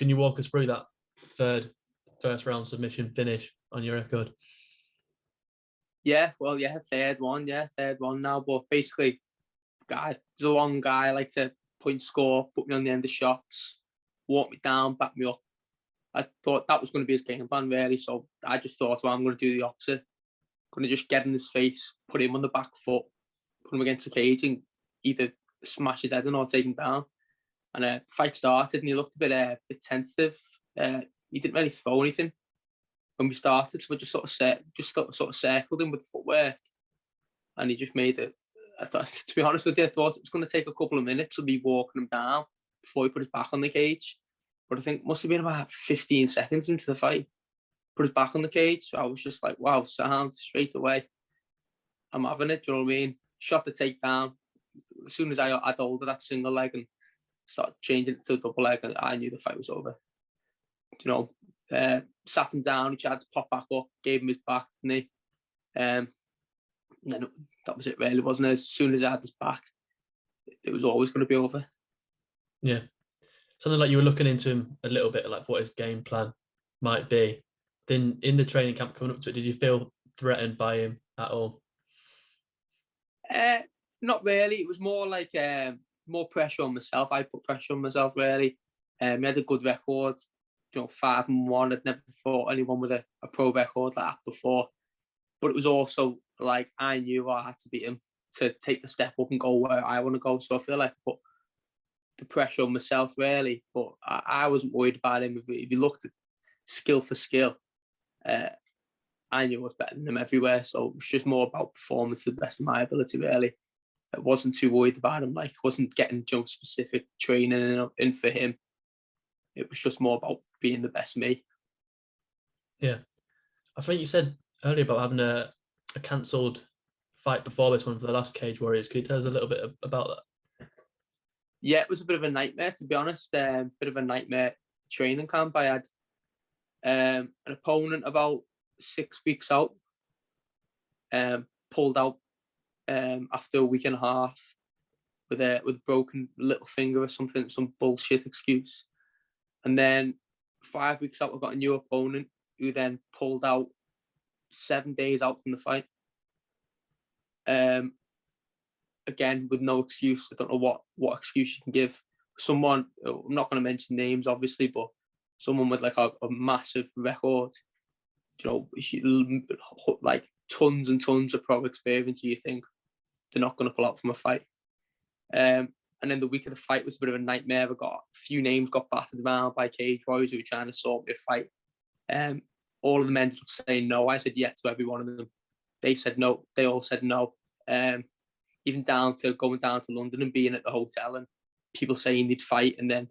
Can you walk us through that first round submission finish on your record? Yeah, well, yeah, third one now. But basically, guy, he's a long guy. I like to point score, put me on the end of shots, walk me down, back me up. I thought that was going to be his game plan, really. So I just thought, well, I'm going to do the opposite. I'm going to just get in his face, put him on the back foot, put him against the cage, and either smash his head in or take him down. And fight started, and he looked a bit tentative. He didn't really throw anything when we started, so we just sort of circled him with footwork, and he just made it. I thought, to be honest with you, I thought it was going to take a couple of minutes of me walking him down before he put his back on the cage. But I think it must have been about 15 seconds into the fight, put his back on the cage. So I was just like, wow, sound straight away. I'm having it, do you know what I mean? Shot the takedown. As soon as I had hold of that single leg and started changing it to a double leg, I knew the fight was over. You know, sat him down, he tried to pop back up, gave him his back, didn't he? And then that was it really, wasn't it? As soon as I had his back, it was always going to be over. Yeah. Something like you were looking into him a little bit, like what his game plan might be. Then in the training camp coming up to it, did you feel threatened by him at all? Not really. It was more like more pressure on myself. I put pressure on myself, really. He had a good record, 5-1. I'd never fought anyone with a pro record like that before. But it was also like I knew I had to beat him to take the step up and go where I want to go. So I feel like I put the pressure on myself, really. But I wasn't worried about him. If you looked at skill for skill, I knew I was better than him everywhere. So it was just more about performance to the best of my ability, really. I wasn't too worried about him. Like, I wasn't getting jump-specific training in for him. It was just more about being the best me. Yeah. I think you said earlier about having a cancelled fight before this one for the last Cage Warriors. Could you tell us a little bit about that? Yeah, it was a bit of a nightmare, to be honest. Bit of a nightmare training camp. I had an opponent about 6 weeks out, pulled out after a week and a half with a broken little finger or something, some bullshit excuse. And then 5 weeks out, I got a new opponent who then pulled out 7 days out from the fight. Again, with no excuse. I don't know what excuse you can give. Someone, I'm not going to mention names, obviously, but someone with like a massive record, like tons and tons of pro experience, you think they're not going to pull out from a fight. And then the week of the fight was a bit of a nightmare. I got a few names got battered around by Cage Warriors who were trying to sort me a fight. All of them ended up saying no. I said yes to every one of them. They said no. They all said no. Even down to going down to London and being at the hotel and people saying they'd fight, and then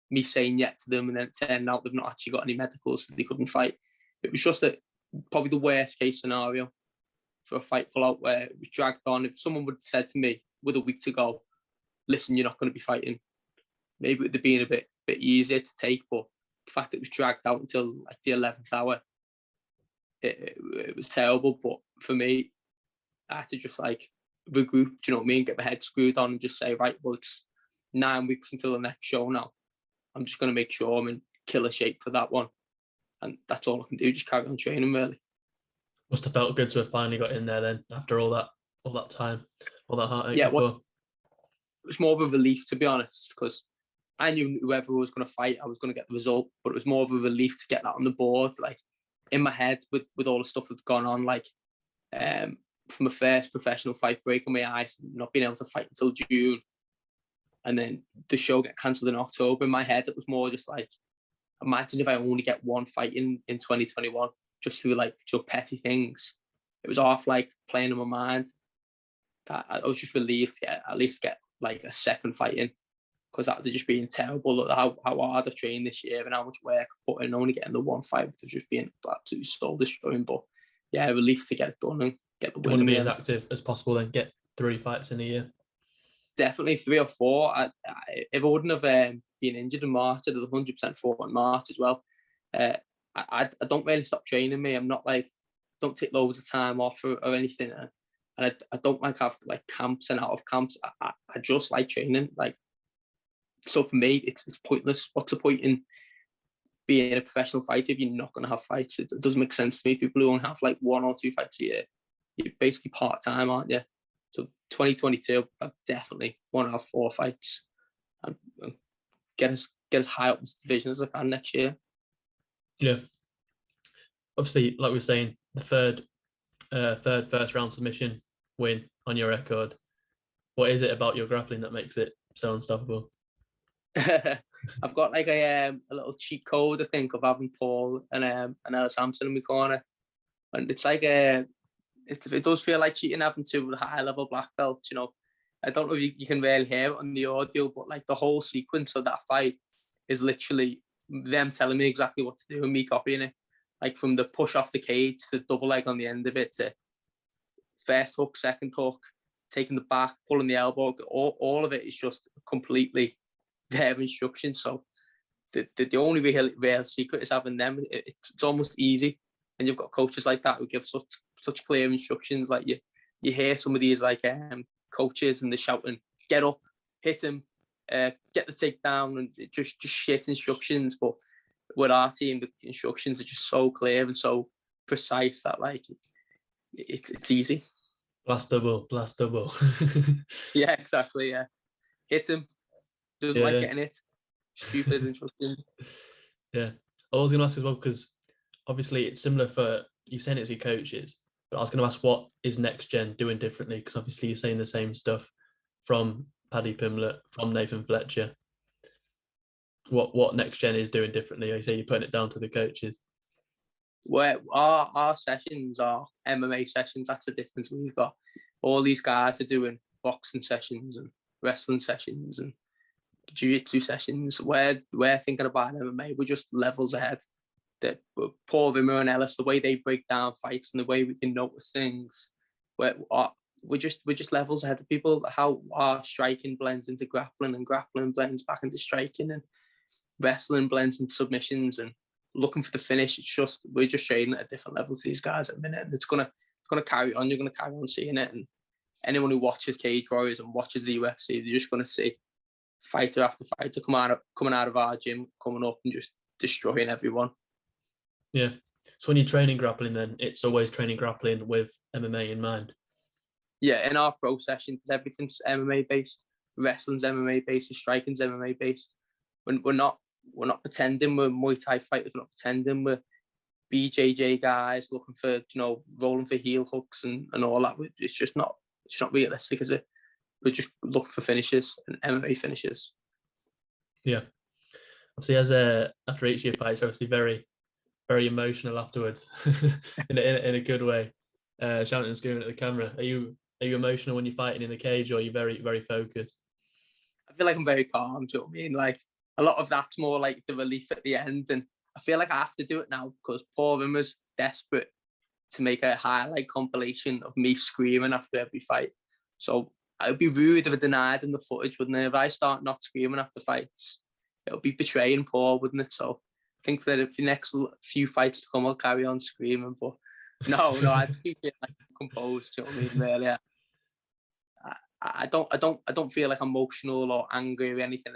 me saying yes to them, and then it turned out they've not actually got any medicals, so they couldn't fight. It was just probably the worst case scenario for a fight pull out, where it was dragged on. If someone would have said to me with a week to go, listen, you're not going to be fighting, maybe it would have been a bit easier to take, but the fact that it was dragged out until like the 11th hour, it was terrible. But for me, I had to just like regroup, do you know what I mean? Get my head screwed on and just say, right, well, it's 9 weeks until the next show now. I'm just going to make sure I'm in killer shape for that one. And that's all I can do, just carry on training, really. Must have felt good to have finally got in there then, after all that time, all that heartache before. It was more of a relief, to be honest, because I knew whoever was going to fight, I was going to get the result, but it was more of a relief to get that on the board. Like, in my head, with all the stuff that's gone on, like, from a first professional fight, breaking my ice, not being able to fight until June, and then the show get cancelled in October. In my head, it was more just like, imagine if I only get one fight in 2021, just through like petty things. It was off like playing in my mind. That I was just relieved to at least get like a second fight in, because that would have just been terrible. Look how hard I've trained this year and how much work I've put in. Only getting the one fight would have just been absolutely soul destroying. But yeah, relief to get it done and get the win. You want to be as active as possible and get 3 fights in a year. Definitely 3 or 4. If I wouldn't have been injured in March, I'd have 100% fought in March as well. I don't really stop training. I'm not like, don't take loads of time off or anything. And I don't like have like camps and out of camps. I just like training. Like, so for me, it's pointless. What's the point in being a professional fighter if you're not going to have fights. It doesn't make sense to me. People who only have like 1 or 2 fights a year, you're basically part-time, aren't you? So 2022, I definitely want to have 4 fights and get as high up in this division as I can next year. Yeah. Obviously, like we were saying, the third first round submission win on your record. What is it about your grappling that makes it so unstoppable? I've got like a little cheat code, I think, of having Paul and Ellis Hampson in my corner, and it's like it does feel like cheating having 2 high level black belts. You know, I don't know if you can really hear it on the audio, but like the whole sequence of that fight is literally them telling me exactly what to do and me copying it. Like from the push off the cage to the double leg on the end of it to first hook, second hook, taking the back, pulling the elbow, all of it is just completely their instructions. So the only real secret is having them. It's almost easy, and you've got coaches like that who give such clear instructions. Like you hear some of these like coaches and they're shouting, "Get up, hit him, get the takedown," and just shit instructions. But with our team, the instructions are just so clear and so precise that like it's easy. Blast double. Yeah, exactly. Yeah, hit him. Doesn't like getting it. Stupid instructions. Yeah. I was going to ask as well, because obviously it's similar for you saying it's your coaches, but I was going to ask what is next gen doing differently, because obviously you're saying the same stuff from Paddy Pimblett, from Nathan Fletcher. What next gen is doing differently? You say you're putting it down to the coaches. Where our sessions are MMA sessions. That's the difference. We've got all these guys are doing boxing sessions and wrestling sessions and jiu-jitsu sessions. We're thinking about MMA. We're just levels ahead. That Paul Rimmer and Ellis, the way they break down fights and the way we can notice things, we're just levels ahead of people. How our striking blends into grappling and grappling blends back into striking and wrestling blends into submissions and looking for the finish. It's just we're just training at a different level to these guys at the minute, and it's gonna carry on. You're gonna carry on seeing it, and anyone who watches Cage Warriors and watches the UFC, they're just gonna see fighter after fighter coming out of our gym, coming up and just destroying everyone. Yeah. So when you're training grappling, then it's always training grappling with MMA in mind. Yeah, in our pro sessions, everything's MMA based. Wrestling's MMA based. Striking's MMA based. We're not pretending we're Muay Thai fighters. We're not pretending we're BJJ guys looking for rolling for heel hooks and all that. It's not realistic, is it? We're just looking for finishes and MMA finishes. Yeah. Obviously, after each of your fights, obviously very, very emotional afterwards, in a good way. Shouting and screaming at the camera. Are you emotional when you're fighting in the cage, or are you very, very focused? I feel like I'm very calm. Do you know what I mean? Like a lot of that's more like the relief at the end, and I feel like I have to do it now because Paul Rimmer's desperate to make a highlight compilation of me screaming after every fight. So it would be rude if I denied him the footage, wouldn't it? If I start not screaming after fights, it would be betraying Paul, wouldn't it? So I think for the next few fights to come, I'll carry on screaming. But no, I keep it like composed. Do you know what I mean? Really, I don't feel like emotional or angry or anything.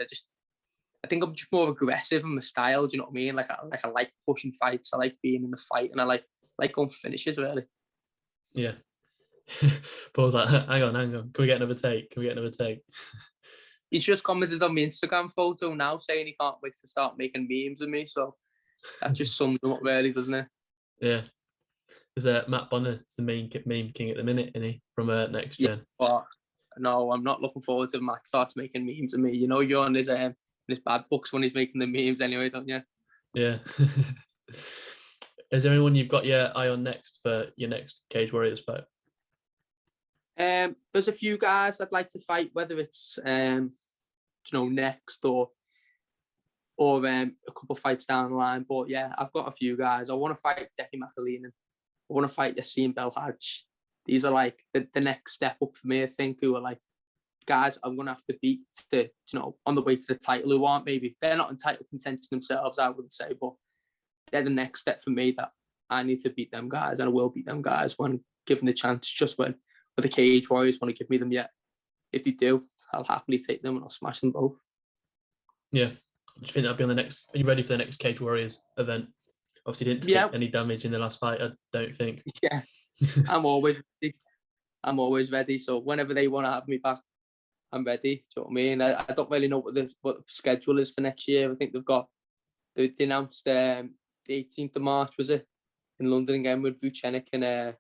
I think I'm just more aggressive in my style. Do you know what I mean? Like I like pushing fights. I like being in the fight, and I like going for finishes. Really. Yeah. Paul's like, hang on. Can we get another take? He's just commented on my Instagram photo now saying he can't wait to start making memes of me. So that just sums him up really, doesn't it? Yeah. Because Matt Bonner is the main meme king at the minute, isn't he? From Next Gen. But no, I'm not looking forward to Matt starts making memes of me. You know, you're on his bad books when he's making the memes anyway, don't you? Yeah. Is there anyone you've got your eye on next for your next Cage Warriors fight? There's a few guys I'd like to fight, whether it's next or a couple of fights down the line. But yeah, I've got a few guys. I want to fight Decky McAleenan. I want to fight Yassine Belhadj. These are like the next step up for me, I think, who are like guys I'm going to have to beat to, on the way to the title, who aren't they're not in title contention themselves, I wouldn't say, but they're the next step for me that I need to beat them guys, and I will beat them guys when given the chance, just when the Cage Warriors want to give me them yet. If they do, I'll happily take them and I'll smash them both. Yeah. Do you think that'll be on the next? Are you ready for the next Cage Warriors event? Obviously, didn't take Yeah, any damage in the last fight. I don't think. yeah. I'm always ready. I'm always ready. So whenever they want to have me back, I'm ready. Do you know what I mean? I don't really know what the schedule is for next year. I think they announced the 18th of March, was it, in London again with Vucenic and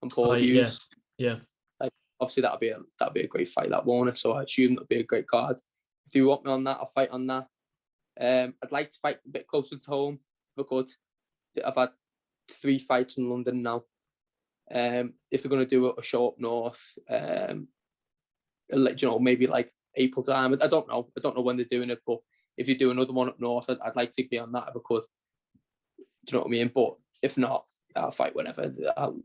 Paul Hughes. Yeah. Like, obviously that'll be a great fight, that won't it? So I assume that'll be a great card. If you want me on that, I'll fight on that. I'd like to fight a bit closer to home if I could. I've had 3 fights in London now. If they're going to do a show up north, maybe like April time. I don't know when they're doing it, but if you do another one up north, I'd like to be on that if I could. Do you know what I mean? But if not, I'll fight whenever. I'll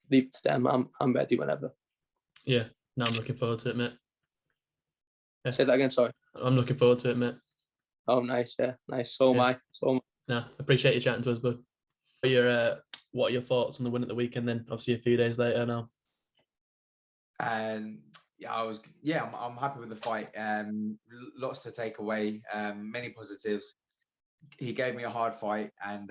leave it to them. I'm ready whenever. Yeah. No, I'm looking forward to it, mate. Yeah. Say that again. Sorry. I'm looking forward to it, mate. Oh, nice. Yeah, nice. So am I. No, appreciate you chatting to us, bud. What are your thoughts on the win at the weekend? Then, obviously, a few days later now. And I'm happy with the fight. Lots to take away. Many positives. He gave me a hard fight, and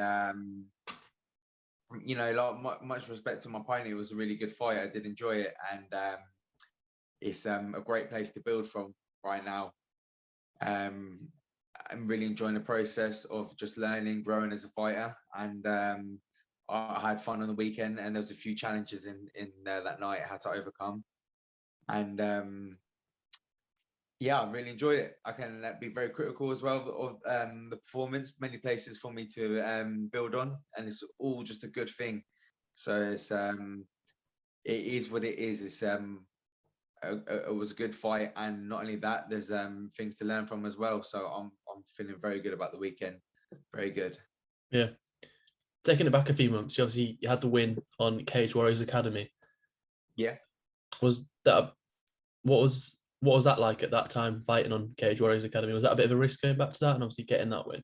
much respect to my opponent. It was a really good fight. I did enjoy it, and it's a great place to build from right now. I'm really enjoying the process of just learning, growing as a fighter, and I had fun on the weekend. And there was a few challenges in that night I had to overcome, and I really enjoyed it. I can be very critical as well of the performance. Many places for me to build on, and it's all just a good thing. So it is what it is. It's it was a good fight, and not only that, there's things to learn from as well. So I'm feeling very good about the weekend. Very good. Yeah. Taking it back a few months, you had the win on Cage Warriors Academy. Yeah. Was that what was that like at that time, fighting on Cage Warriors Academy? Was that a bit of a risk going back to that and obviously getting that win?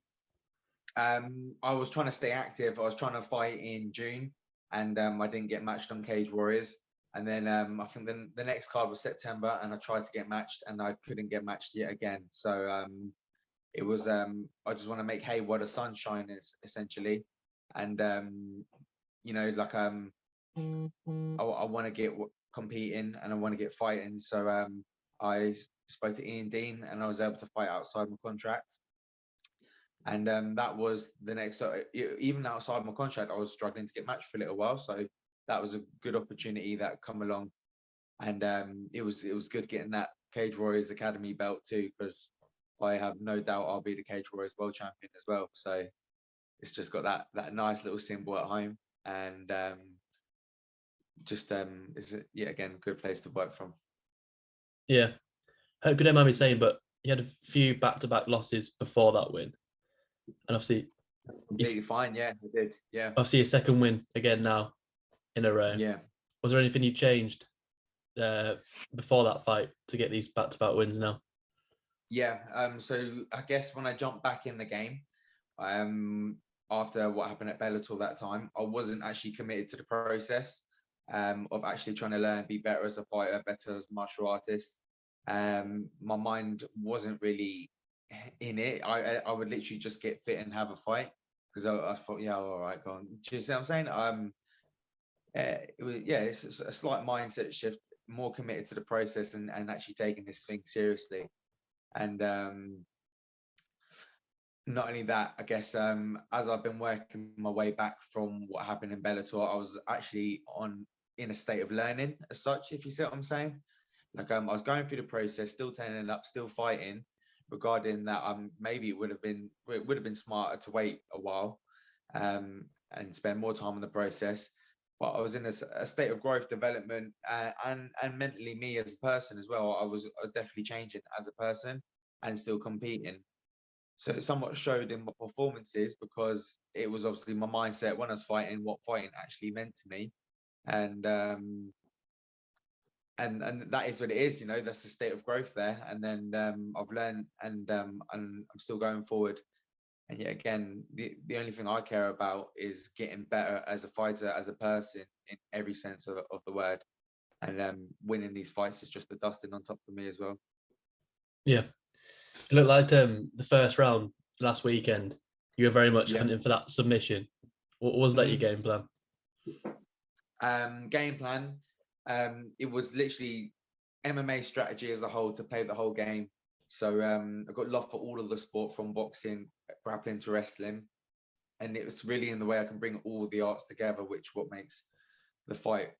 I was trying to stay active. I was trying to fight in June, and I didn't get matched on Cage Warriors. And then I think the next card was September, and I tried to get matched, and I couldn't get matched yet again. So it was I just want to make hay while the sun shines, essentially, and I want to get competing, and I want to get fighting. So I spoke to Ian Dean, and I was able to fight outside my contract. And that was the next. Even outside my contract, I was struggling to get matched for a little while. So that was a good opportunity that come along, and it was good getting that Cage Warriors Academy belt too, because I have no doubt I'll be the Cage Warriors World Champion as well. So it's just got that nice little symbol at home, and is again a good place to work from. Yeah, hope you don't mind me saying, but you had a few back-to-back losses before that win, and obviously completely fine. Yeah, I did. Yeah, obviously your second win again now in a row. Yeah. Was there anything you changed before that fight to get these back-to-back wins now? Yeah. So I guess when I jumped back in the game, after what happened at Bellator that time, I wasn't actually committed to the process of actually trying to learn, be better as a fighter, better as a martial artist. My mind wasn't really in it. I would literally just get fit and have a fight, because I thought, yeah, all right, go on. Do you see what I'm saying? It's a slight mindset shift, more committed to the process and actually taking this thing seriously. And not only that, I guess as I've been working my way back from what happened in Bellator, I was actually in a state of learning as such, if you see what I'm saying. Like I was going through the process, still turning up, still fighting. Regarding that, maybe it would have been smarter to wait a while and spend more time on the process. But I was in a state of growth, development, and mentally me as a person as well. I was definitely changing as a person and still competing. So it somewhat showed in my performances, because it was obviously my mindset when I was fighting, what fighting actually meant to me, and that is what it is. That's the state of growth there. And then I've learned, and I'm still going forward. And yet again, the only thing I care about is getting better as a fighter, as a person, in every sense of the word. And winning these fights is just the dusting on top for me as well. Yeah, it looked like the first round last weekend, you were very much Yeah. hunting for that submission. What was that your game plan? Game plan. It was literally MMA strategy as a whole to play the whole game. So I've got love for all of the sport from boxing, grappling to wrestling. And it was really in the way I can bring all the arts together, which what makes the fight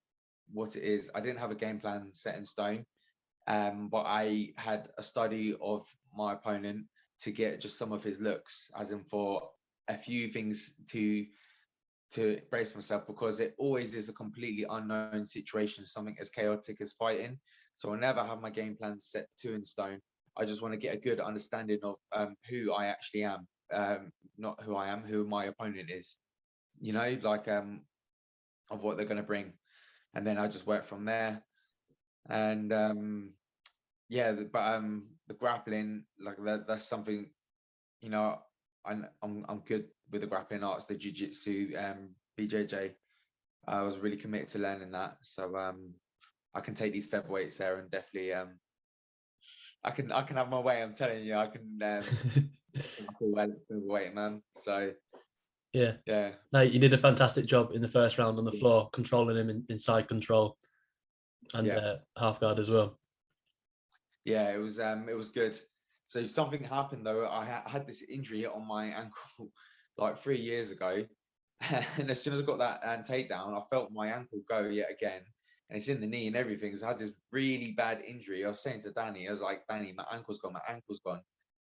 what it is. I didn't have a game plan set in stone, but I had a study of my opponent to get just some of his looks, as in for a few things to brace myself, because it always is a completely unknown situation, something as chaotic as fighting. So I never have my game plan set in stone. I just want to get a good understanding of who I actually am, not who I am, who my opponent is, like of what they're going to bring. And then I just work from there. And the grappling, like that's something, I'm good with the grappling arts, the jiu-jitsu, BJJ. I was really committed to learning that. So I can take these featherweights there and definitely I can have my way. I'm telling you, I can featherweight, man. So yeah. No, you did a fantastic job in the first round on the floor, controlling him in side control and half guard as well. Yeah, it was good. So something happened though. I had this injury on my ankle like 3 years ago, and as soon as I got that takedown, I felt my ankle go yet again, and it's in the knee and everything. So I had this really bad injury. I was saying to Danny, I was like, Danny, my ankle's gone.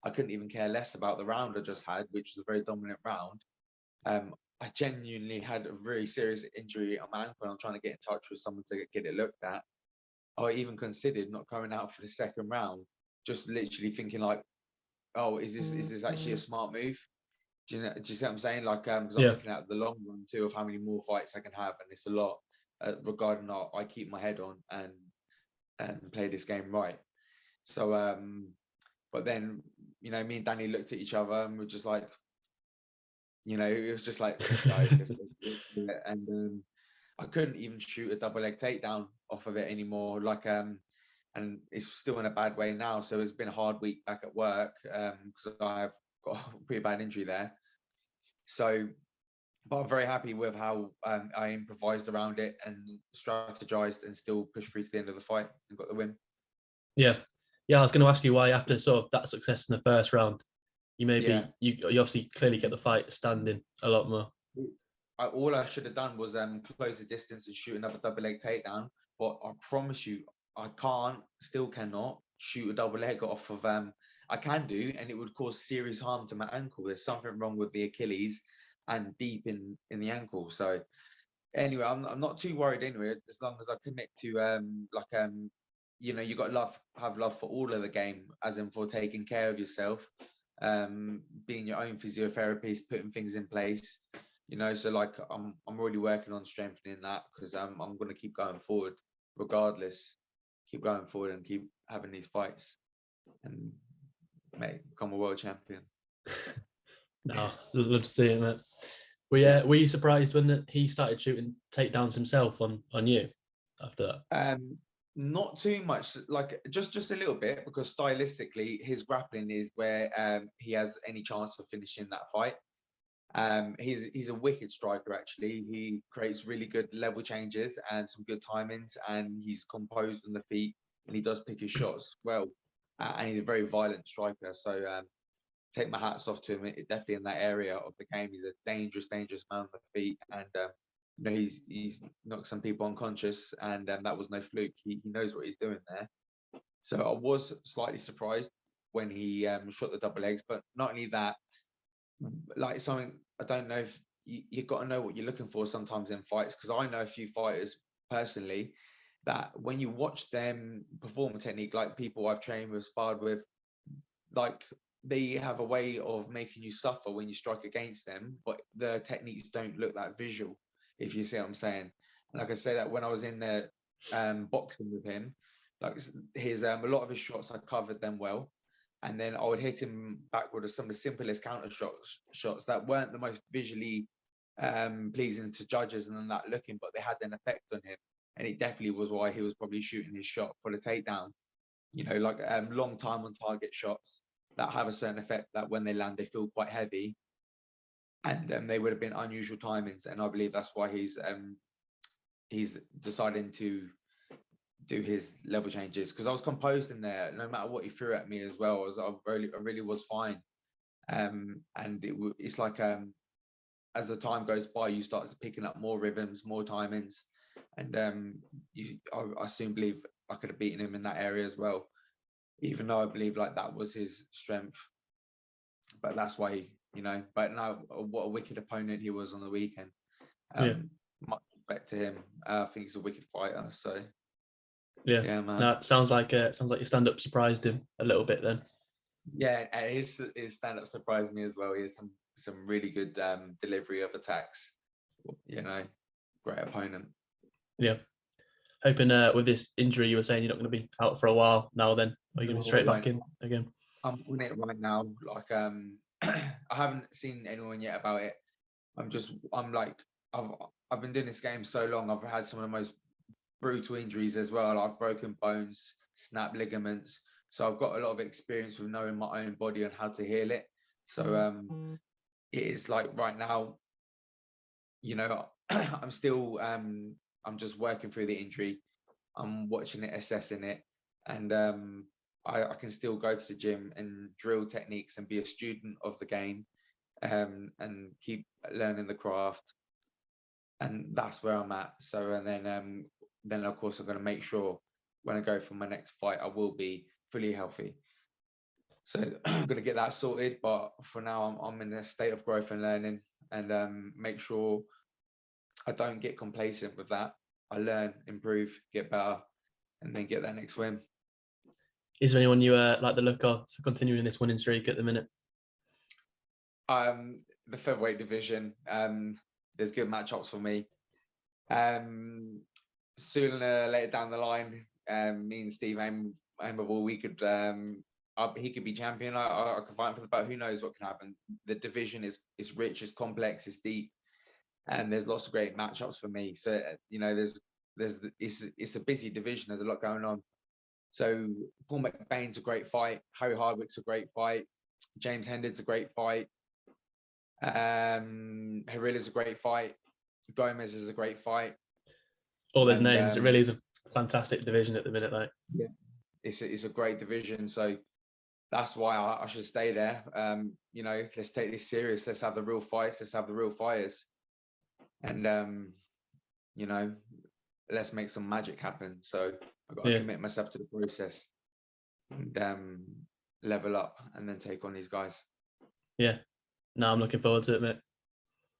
I couldn't even care less about the round I just had, which was a very dominant round. I genuinely had a very serious injury on my ankle, and I'm trying to get in touch with someone to get it looked at. I even considered not coming out for the second round, just literally thinking like, oh, is this actually a smart move? Do you see what I'm saying? Like, because I'm looking at the long run too of how many more fights I can have, and it's a lot. Regarding that, I keep my head on and play this game right. So, but then me and Danny looked at each other and we're just like, it was just like, let's go, let's do it. And I couldn't even shoot a double leg takedown off of it anymore. Like, and it's still in a bad way now. So it's been a hard week back at work because I've got a pretty bad injury there. So, but I'm very happy with how I improvised around it and strategized and still pushed through to the end of the fight and got the win. Yeah. I was going to ask you why, after sort of that success in the first round, you you obviously clearly get the fight standing a lot more. All I should have done was close the distance and shoot another double leg takedown. But I promise you, I still cannot shoot a double leg off of. I can do, and it would cause serious harm to my ankle. There's something wrong with the Achilles and deep in the ankle. So anyway, I'm not too worried anyway, as long as I connect to you got to have love for all of the game, as in for taking care of yourself, being your own physiotherapist, putting things in place. So like I'm already working on strengthening that, because I'm going to keep going forward regardless, keep going forward and keep having these fights and become a world champion. No, love to see it, mate. Were you surprised when he started shooting takedowns himself on you after that? Not too much, like just a little bit, because stylistically his grappling is where he has any chance of finishing that fight. He's a wicked striker, actually. He creates really good level changes and some good timings, and he's composed on the feet, and he does pick his shots well, and he's a very violent striker. So take my hats off to him. Definitely in that area of the game, he's a dangerous man on the feet, and he's knocked some people unconscious, and that was no fluke. He knows what he's doing there. So I was slightly surprised when he shot the double legs, but not only that, like something, I don't know if you've got to know what you're looking for sometimes in fights, because I know a few fighters personally that when you watch them perform a technique, like people I've trained with, sparred with, like they have a way of making you suffer when you strike against them, but the techniques don't look that visual, if you see what I'm saying. And like I say, that when I was in there boxing with him, like his a lot of his shots, I covered them well, and then I would hit him backward with some of the simplest counter shots that weren't the most visually pleasing to judges and then that looking, but they had an effect on him, and it definitely was why he was probably shooting his shot for the takedown. Like long time on target shots, that have a certain effect that when they land, they feel quite heavy, and they would have been unusual timings. And I believe that's why he's deciding to do his level changes, because I was composed in there. No matter what he threw at me as well, I really was fine. And it's like as the time goes by, you start picking up more rhythms, more timings, and I soon believe I could have beaten him in that area as well, even though I believe like that was his strength. But that's why, but now what a wicked opponent he was on the weekend. Much respect to him. I think he's a wicked fighter. So yeah, man. No, it sounds like your stand-up surprised him a little bit then. Yeah, and his stand-up surprised me as well. He has some really good delivery of attacks. Great opponent. Yeah. Hoping with this injury, you were saying you're not going to be out for a while now. Then are you going to be straight back in again? I'm on it right now. Like I haven't seen anyone yet about it. I've been doing this game so long. I've had some of the most brutal injuries as well. I've broken bones, snapped ligaments. So I've got a lot of experience with knowing my own body and how to heal it. So it is like right now, I'm still I'm just working through the injury. I'm watching it, assessing it, and I can still go to the gym and drill techniques and be a student of the game, and keep learning the craft. And that's where I'm at. So and then of course I'm going to make sure when I go for my next fight, I will be fully healthy. So I'm going to get that sorted. But for now, I'm in a state of growth and learning, and make sure I don't get complacent with that. I learn, improve, get better, and then get that next win. Is there anyone you like the look of for continuing this winning streak at the minute? The featherweight division. There's good matchups for me. Sooner later down the line, me and Steve aim we could he could be champion. I could fight for the belt. Who knows what can happen? The division is rich, it's complex, it's deep, and there's lots of great matchups for me. So it's a busy division. There's a lot going on. So Paul McBain's a great fight. Harry Hardwick's a great fight. James Hendon's a great fight. Harilla's a great fight. Gomez is a great fight. All those names. It really is a fantastic division at the minute, like. Yeah, it's a great division. So that's why I should stay there. Let's take this serious. Let's have the real fights. Let's have the real fighters. And let's make some magic happen. So I've got to commit myself to the process and level up and then take on these guys. Yeah. No, I'm looking forward to it, mate.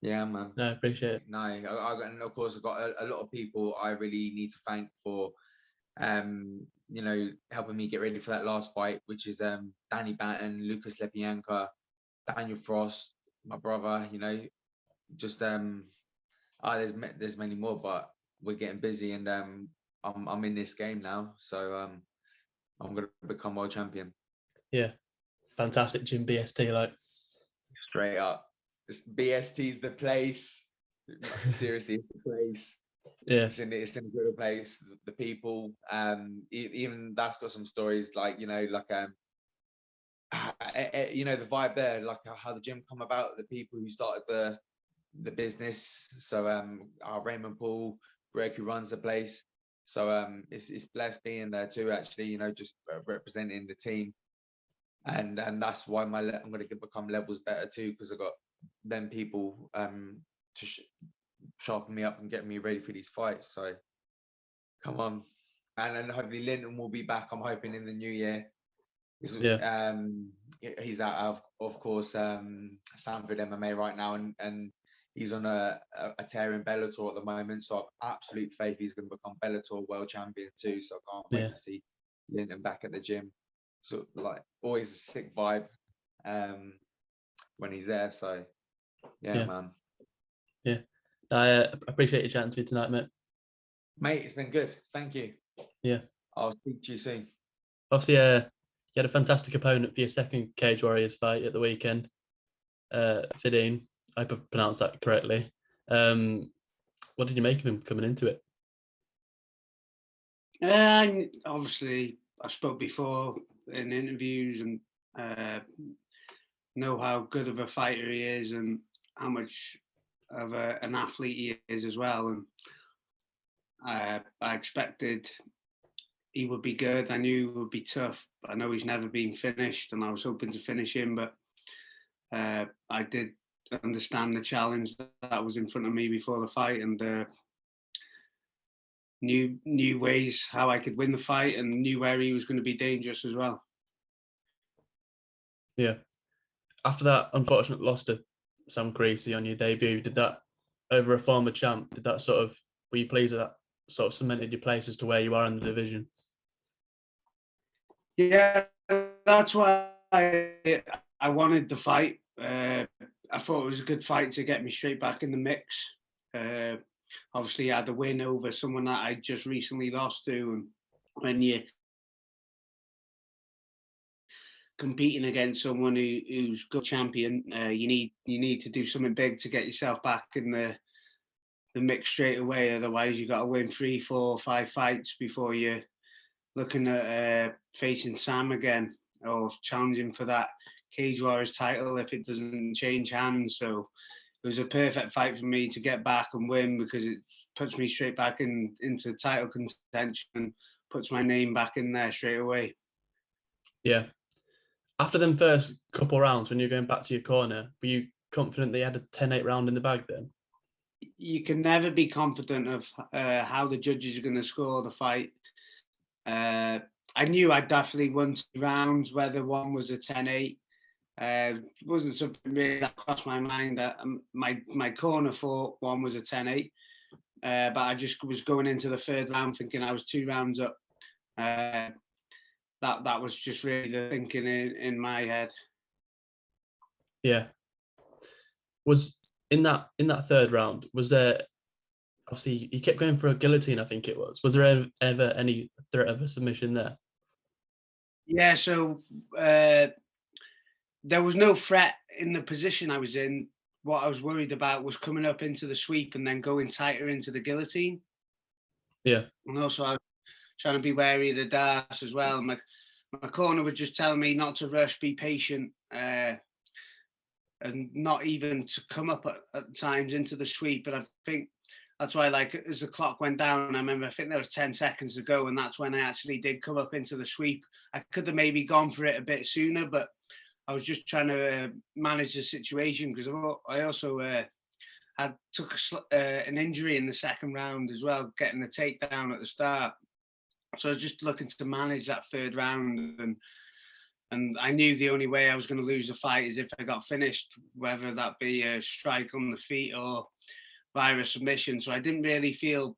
Yeah, man. No, I appreciate it. No, and of course I've got a lot of people I really need to thank for helping me get ready for that last fight, which is Danny Banton, Lucas Lepianka, Daniel Frost, my brother, just there's many more, but we're getting busy, and I'm in this game now, so I'm gonna become world champion. Yeah, fantastic, Jim. BST, like straight up. BST's the place. Seriously, it's the place. Yeah, it's in a good place. The people, even that's got some stories like the vibe there, like how the gym come about, the people who started the business. So Raymond Paul, Greg, who runs the place. So it's blessed being there too. Actually, just representing the team, and that's why I'm going to become levels better too, because I got them people to sharpen me up and get me ready for these fights. So come on, and then hopefully Linton will be back. I'm hoping in the new year. He's out of course Sanford MMA right now, and he's on a tear in Bellator at the moment. So I've absolute faith he's going to become Bellator world champion too. So I can't wait to see Linton back at the gym. So like always a sick vibe when he's there. So yeah, man. Yeah, I appreciate you chatting to me tonight, mate. Mate, it's been good. Thank you. Yeah, I'll speak to you soon. Obviously, you had a fantastic opponent for your second Cage Warriors fight at the weekend. Fidine, I hope I pronounced that correctly. What did you make of him coming into it? And obviously, I spoke before in interviews, and know how good of a fighter he is and how much of an athlete he is as well. And I expected he would be good. I knew it would be tough. I know he's never been finished, and I was hoping to finish him, but I did understand the challenge that was in front of me before the fight, and knew ways how I could win the fight, and knew where he was going to be dangerous as well. Yeah. After that unfortunate loss to Sam Creasy on your debut, did that over a former champ? Did that sort of, were you pleased that sort of cemented your place as to where you are in the division? Yeah, that's why I wanted the fight. I thought it was a good fight to get me straight back in the mix. Obviously, I had a win over someone that I just recently lost to, and when you're competing against someone who's good champion, you need to do something big to get yourself back in the mix straight away. Otherwise, you got to win 3, 4, 5 fights before you're looking at facing Sam again or challenging for that Cage Warriors title if it doesn't change hands. So it was a perfect fight for me to get back and win, because it puts me straight back into title contention and puts my name back in there straight away. Yeah. After them first couple rounds, when you're going back to your corner, were you confident they had a 10-8 round in the bag then? You can never be confident of how the judges are going to score the fight. I knew I definitely won 2 rounds, whether one was a 10-8. It wasn't something really that crossed my mind. My corner thought one was a 10-8, but I just was going into the 3rd round thinking I was 2 rounds up. That was just really the thinking in my head. Yeah. Was in that 3rd round, was there, obviously you kept going for a guillotine, I think it was. Was there ever any threat of a submission there? Yeah, so there was no threat in the position I was in. What I was worried about was coming up into the sweep and then going tighter into the guillotine. Yeah. And also I was trying to be wary of the darts as well. My corner was just telling me not to rush, be patient, and not even to come up at times into the sweep. But I think that's why, like, as the clock went down, I remember, I think there was 10 seconds to go, and that's when I actually did come up into the sweep. I could have maybe gone for it a bit sooner, but I was just trying to manage the situation, because I also took an injury in the 2nd round as well, getting the takedown at the start. So I was just looking to manage that 3rd round, and I knew the only way I was going to lose the fight is if I got finished, whether that be a strike on the feet or via a submission. So I didn't really feel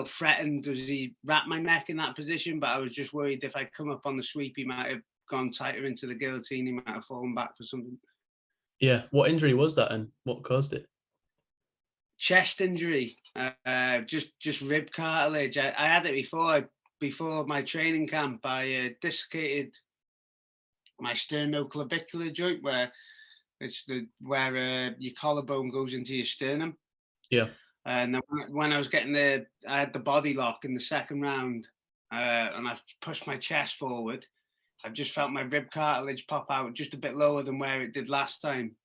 threatened as he wrapped my neck in that position, but I was just worried if I come up on the sweep, he might have gone tighter into the guillotine, he might have fallen back for something. Yeah. What injury was that and what caused it? Chest injury, just rib cartilage. I had it before my training camp. I dislocated my sternoclavicular joint, where it's where your collarbone goes into your sternum. Yeah. And when I was I had the body lock in the 2nd round, and I pushed my chest forward. I've just felt my rib cartilage pop out just a bit lower than where it did last time.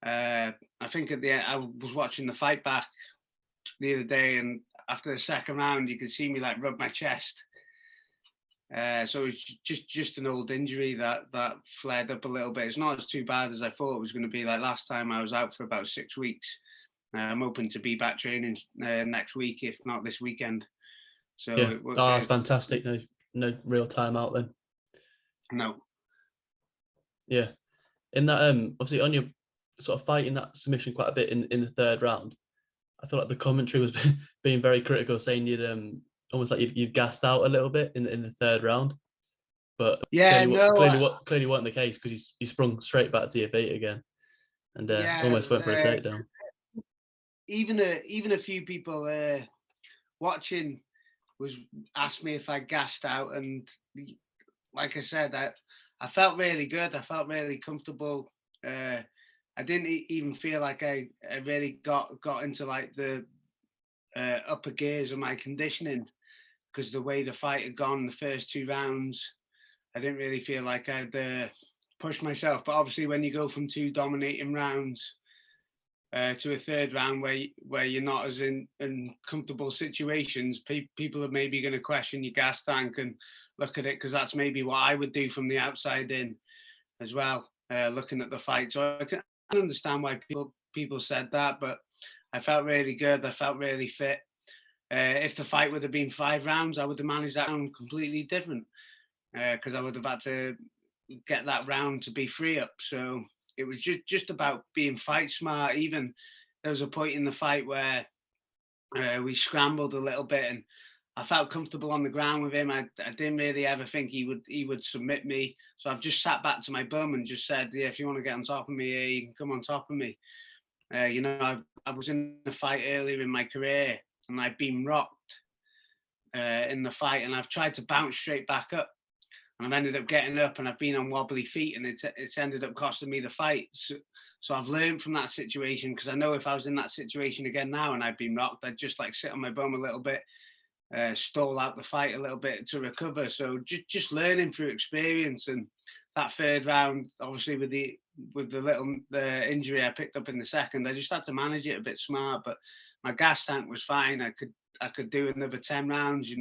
I think at the end, I was watching the fight back the other day, and after the 2nd round, you could see me like rub my chest. So it's just an old injury that flared up a little bit. It's not as too bad as I thought it was going to be. Like last time, I was out for about 6 weeks. I'm hoping to be back training next week, if not this weekend. So yeah, that's fantastic. No real time out then. No. Yeah, in that obviously on your sort of fighting that submission quite a bit in the 3rd round, I feel like the commentary was being very critical, saying you'd almost like you'd gassed out a little bit in the 3rd round. But yeah, clearly wasn't the case, because you sprung straight back to your feet again and almost went for a takedown. Even a few people watching asked me if I gassed out, and like I said, I felt really good. I felt really comfortable. I didn't even feel like I really got into like the upper gears of my conditioning, because the way the fight had gone the first 2 rounds, I didn't really feel like I'd push myself. But obviously, when you go from 2 dominating rounds to a third round where you're not as in comfortable situations, people are maybe going to question your gas tank and look at it, because that's maybe what I would do from the outside in as well, looking at the fight. So I can understand why people said that, but I felt really good. I felt really fit. If the fight would have been 5 rounds, I would have managed that round completely different, because I would have had to get that round to be free up. So it was just about being fight smart. Even there was a point in the fight where we scrambled a little bit, and I felt comfortable on the ground with him. I didn't really ever think he would submit me. So I've just sat back to my bum and just said, yeah, if you want to get on top of me, yeah, you can come on top of me. I was in a fight earlier in my career, and I've been rocked in the fight, and I've tried to bounce straight back up, and I've ended up getting up, and I've been on wobbly feet, and it's ended up costing me the fight. So I've learned from that situation, because I know if I was in that situation again now and I'd been rocked, I'd just like sit on my bum a little bit, stall out the fight a little bit to recover. So just learning through experience. And that third round, obviously with the little injury I picked up in the second, I just had to manage it a bit smart. But my gas tank was fine. I could do another 10 rounds.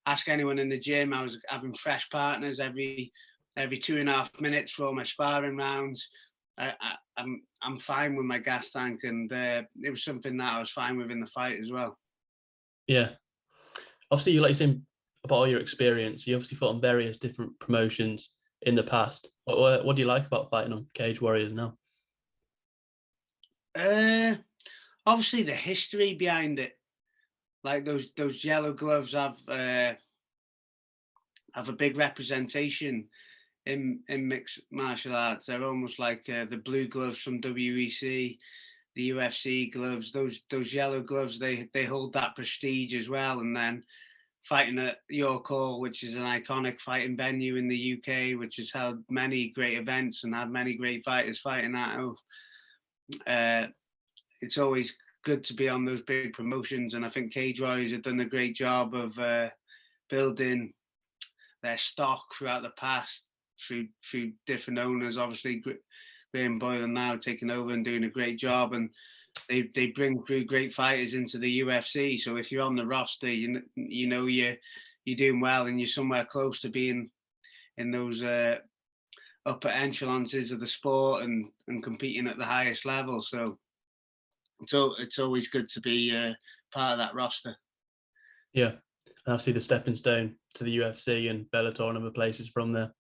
Ask anyone in the gym. I was having fresh partners every 2.5 minutes for all my sparring rounds. I'm fine with my gas tank, and it was something that I was fine with in the fight as well. Yeah. Obviously, you like saying about all your experience. You obviously fought on various different promotions in the past. What do you like about fighting on Cage Warriors now? Obviously the history behind it, like those yellow gloves have a big representation in mixed martial arts. They're almost like the blue gloves from WEC, the UFC gloves. Those yellow gloves, they hold that prestige as well. And then fighting at York Hall, which is an iconic fighting venue in the UK, which has held many great events and had many great fighters fighting at. It's always good to be on those big promotions, and I think Cage Warriors have done a great job of building their stock throughout the past through different owners. Obviously, Graham Boyle now taking over and doing a great job, and they bring through great fighters into the UFC. So if you're on the roster, you're doing well, and you're somewhere close to being in those upper echelons of the sport and competing at the highest level. So it's always good to be part of that roster. Yeah, and obviously the stepping stone to the UFC and Bellator and other places from there.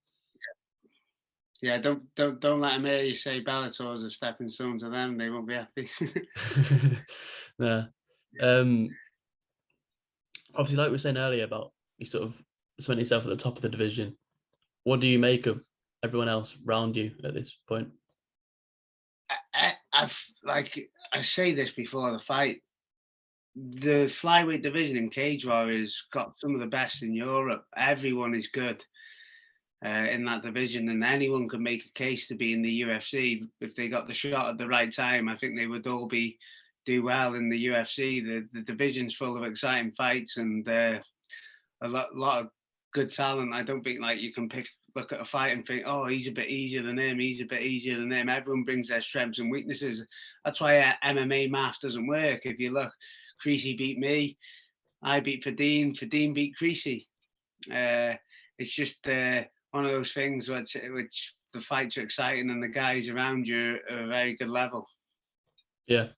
Yeah, don't let them hear you say Bellator is a stepping stone to them. They won't be happy. Yeah. Obviously, like we were saying earlier about you sort of cement yourself at the top of the division. What do you make of everyone else around you at this point? I say this before the fight. The flyweight division in Cage Warriors got some of the best in Europe. Everyone is good in that division, and anyone could make a case to be in the UFC if they got the shot at the right time. I think they would all do well in the UFC. The division's full of exciting fights and a lot of good talent. I don't think you can look at a fight and think, oh, he's a bit easier than him. He's a bit easier than him. Everyone brings their strengths and weaknesses. That's why MMA math doesn't work. If you look, Creasy beat me. I beat Fadine. Fadine beat Creasy. It's just one of those things which the fights are exciting and the guys around you are a very good level. Yeah.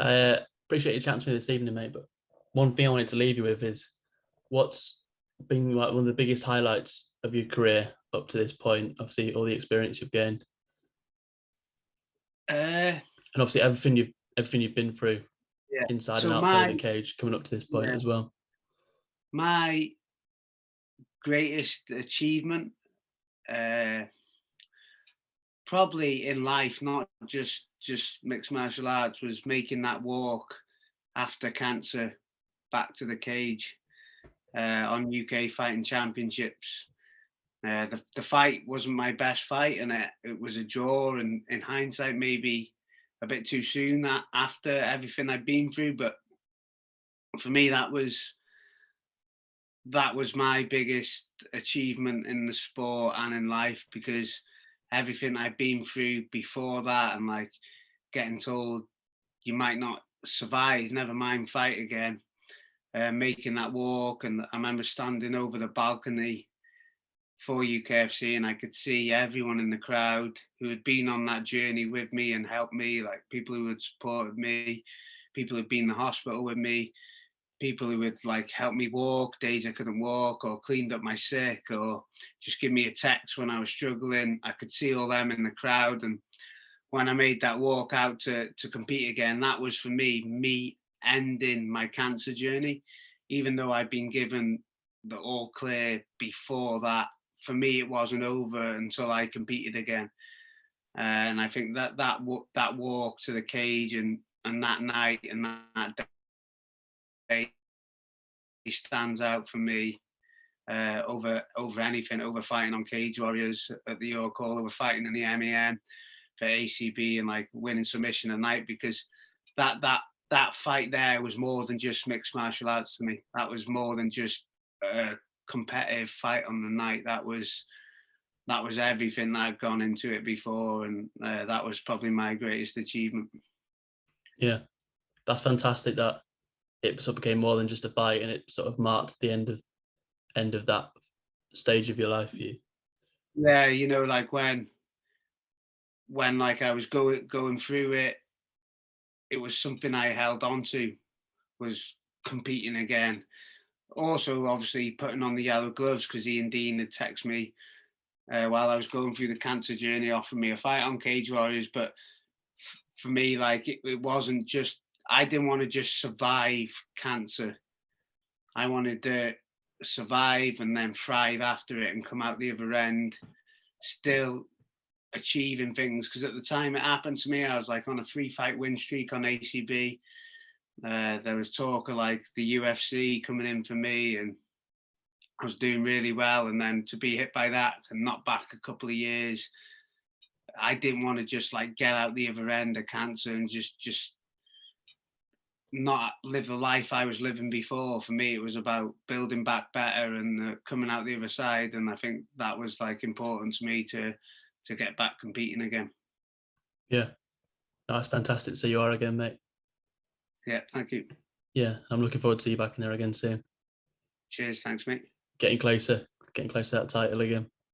I appreciate your chat to me this evening, mate. But one thing I wanted to leave you with is what's been one of the biggest highlights of your career up to this point? Obviously, all the experience you've gained, and obviously everything you've been through, inside and outside of the cage, coming up to this point as well. My greatest achievement, probably in life, not just mixed martial arts, was making that walk after cancer back to the cage on UK Fighting Championships. The fight wasn't my best fight, and it was a draw, and in hindsight maybe a bit too soon after everything I'd been through. But for me, that was that was my biggest achievement in the sport and in life, because everything I'd been through before that, and like getting told you might not survive, never mind fight again, making that walk. And I remember standing over the balcony for UKFC, and I could see everyone in the crowd who had been on that journey with me and helped me, like people who had supported me, people who'd been in the hospital with me, people who would like help me walk days I couldn't walk, or cleaned up my sick, or just give me a text when I was struggling. I could see all them in the crowd. And when I made that walk out to compete again, that was for me ending my cancer journey. Even though I'd been given the all clear before that, for me it wasn't over until I competed again. And I think that walk to the cage, and that night and that day stands out for me, over anything, over fighting on Cage Warriors at the York Hall, over fighting in the MEN for ACB, and like winning submission a night, because that fight there was more than just mixed martial arts to me. That was more than just a competitive fight on the night. That was everything that had gone into it before, and that was probably my greatest achievement. Yeah, that's fantastic that it sort of became more than just a fight, and it sort of marked the end of that stage of your life for you. Yeah, you know, like when like I was going through it, it was something I held on to, was competing again. Also, obviously, putting on the yellow gloves, because Ian Dean had texted me while I was going through the cancer journey, offering me a fight on Cage Warriors. But for me, like it wasn't just, I didn't want to just survive cancer. I wanted to survive and then thrive after it and come out the other end still achieving things. Because at the time it happened to me, I was like on a 3-fight win streak on ACB. There was talk of like the UFC coming in for me, and I was doing really well. And then to be hit by that and knocked back a couple of years, I didn't want to just like get out the other end of cancer and just not live the life I was living before. For me, it was about building back better and coming out the other side. And I think that was like important to me to get back competing again. Yeah, that's fantastic. So you are again, mate. Yeah, thank you. Yeah, I'm looking forward to see you back in there again soon. Cheers, thanks, mate. Getting closer to that title again.